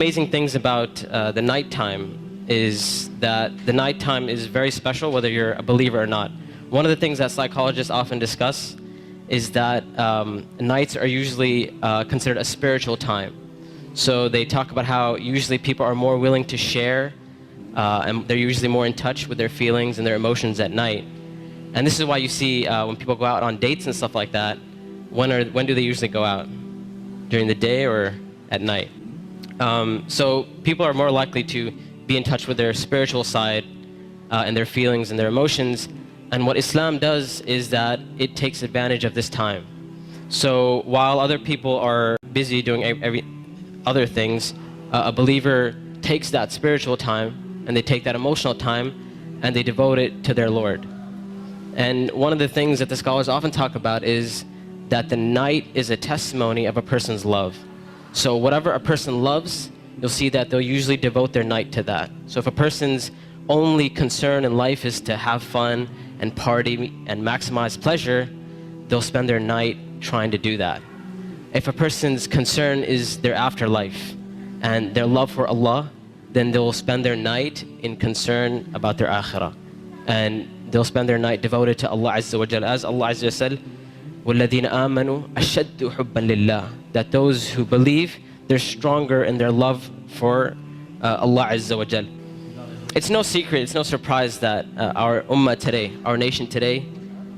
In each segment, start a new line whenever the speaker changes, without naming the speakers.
Amazing things about the nighttime is that the nighttime is very special whether you're a believer or not. One of the things that psychologists often discuss is that nights are usually considered a spiritual time. So they talk about how usually people are more willing to share and they're usually more in touch with their feelings and their emotions at night. And this is why you see when people go out on dates and stuff like that, when do they usually go out? During the day or at night? So people are more likely to be in touch with their spiritual side and their feelings and their emotions. And what Islam does is that it takes advantage of this time. So while other people are busy doing other things, a believer takes that spiritual time and they take that emotional time and they devote it to their Lord. And one of the things that the scholars often talk about is that the night is a testimony of a person's love. So whatever a person loves, you'll see that they'll usually devote their night to that. So if a person's only concern in life is to have fun and party and maximize pleasure, they'll spend their night trying to do that. If a person's concern is their afterlife and their love for Allah, then they'll spend their night in concern about their akhirah. And they'll spend their night devoted to Allah Azza wa Jal. As Allah Azza wa Jal said, وَالَّذِينَ آمَنُوا أَشَدُّ حُبًّا لِلَّهِ, that those who believe, they're stronger in their love for Allah Azza wa Jal. It's no secret, it's no surprise that our ummah today, our nation today,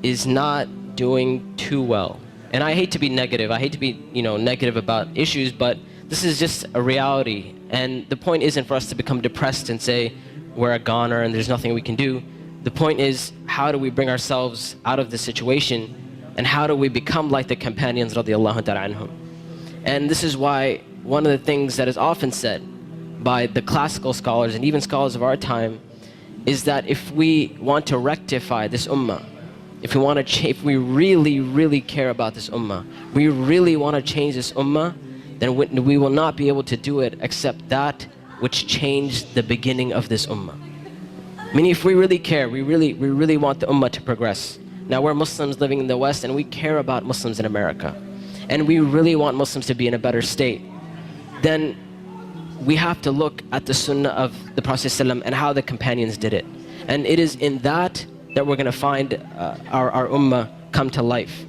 is not doing too well. And I hate to be negative, I hate to be negative about issues, but this is just a reality. And the point isn't for us to become depressed and say we're a goner and there's nothing we can do. The point is, how do we bring ourselves out of this situation, and how do we become like the companions radiallahu ta'ala anhum? And this is why one of the things that is often said by the classical scholars and even scholars of our time is that if we want to rectify this ummah, if we really, really care about this ummah, we really want to change this ummah, then we will not be able to do it except that which changed the beginning of this ummah. Meaning, if we really care, we really want the ummah to progress. Now, we're Muslims living in the West and we care about Muslims in America, and we really want Muslims to be in a better state, then we have to look at the sunnah of the Prophet ﷺ and how the companions did it. And it is in that we're going to find our ummah come to life.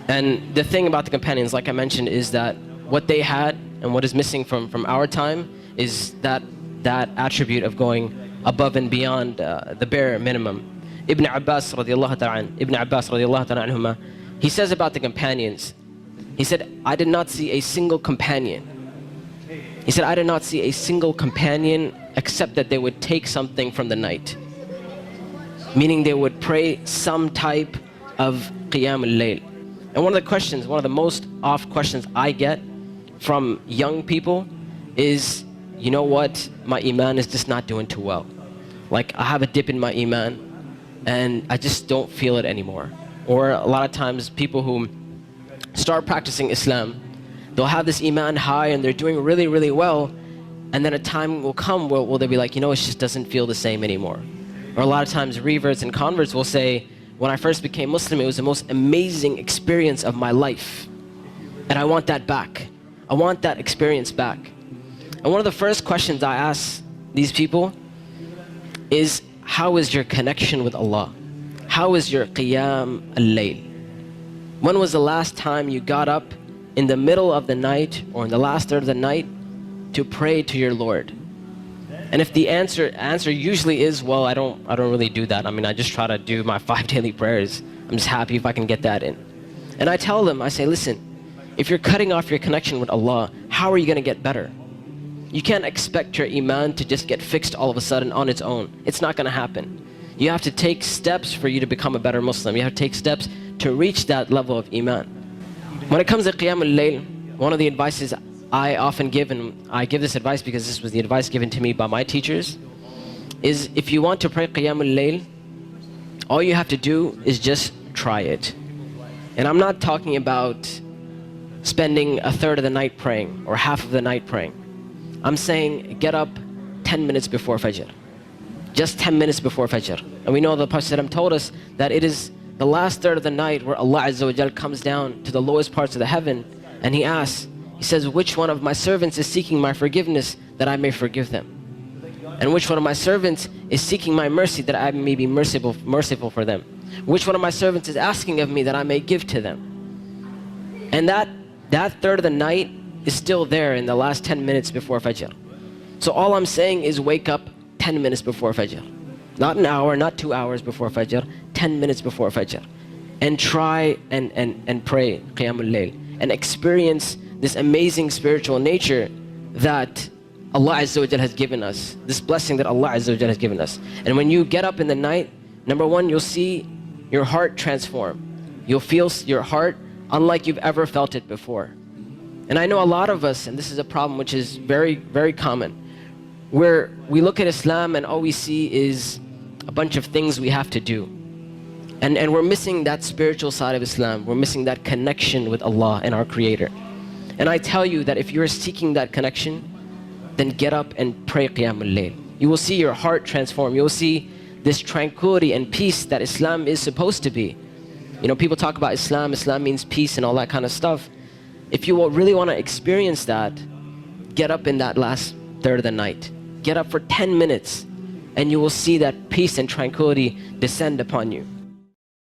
And the thing about the companions, like I mentioned, is that what they had and what is missing from our time is that attribute of going above and beyond the bare minimum. Ibn Abbas radiallahu ta'ala anhuma, he says about the companions, he said, I did not see a single companion. He said, I did not see a single companion except that they would take something from the night. Meaning they would pray some type of qiyam al-layl. And one of the most oft questions I get from young people is, you know what, my iman is just not doing too well. Like, I have a dip in my iman and I just don't feel it anymore. Or a lot of times people who start practicing Islam, they'll have this iman high and they're doing really, really well, and then a time will come where they'll be like, it just doesn't feel the same anymore. Or a lot of times reverts and converts will say, when I first became Muslim, it was the most amazing experience of my life, and I want that back. I want that experience back. And one of the first questions I ask these people is, how is your connection with Allah? How is your qiyam al-layl? When was the last time you got up in the middle of the night or in the last third of the night to pray to your Lord? And if the answer usually is, well, I don't really do that. I mean, I just try to do my 5 daily prayers. I'm just happy if I can get that in. And I tell them, I say, listen, if you're cutting off your connection with Allah, how are you going to get better? You can't expect your iman to just get fixed all of a sudden on its own. It's not going to happen. You have to take steps for you to become a better Muslim. You have to take steps to reach that level of iman. When it comes to qiyam al-layl, one of the advices I often give, and I give this advice because this was the advice given to me by my teachers, is if you want to pray qiyam al-layl, all you have to do is just try it. And I'm not talking about spending a third of the night praying or half of the night praying. I'm saying get up 10 minutes before Fajr. Just 10 minutes before Fajr. And we know the Prophet ﷺ told us that it is the last third of the night where Allah Azza wa Jal comes down to the lowest parts of the heaven and He asks, He He says, which one of my servants is seeking my forgiveness that I may forgive them? And which one of my servants is seeking my mercy that I may be merciful for them? Which one of my servants is asking of me that I may give to them? And that third of the night is still there in the last 10 minutes before Fajr. So all I'm saying is wake up 10 minutes before Fajr. Not an hour, not 2 hours before Fajr, 10 minutes before Fajr. And try and pray Qiyamul Layl and experience this amazing spiritual nature that Allah Azza wa Jal has given us, this blessing that Allah Azza wa Jal has given us. And when you get up in the night, number one, you'll see your heart transform. You'll feel your heart unlike you've ever felt it before. And I know a lot of us, and this is a problem which is very, very common, where we look at Islam and all we see is a bunch of things we have to do. And we're missing that spiritual side of Islam. We're missing that connection with Allah and our Creator. And I tell you that if you're seeking that connection, then get up and pray Qiyamul Layl. You will see your heart transform. You will see this tranquility and peace that Islam is supposed to be. You know, people talk about Islam. Islam means peace and all that kind of stuff. If you really want to experience that, get up in that last third of the night. Get up for 10 minutes and you will see that peace and tranquility descend upon you.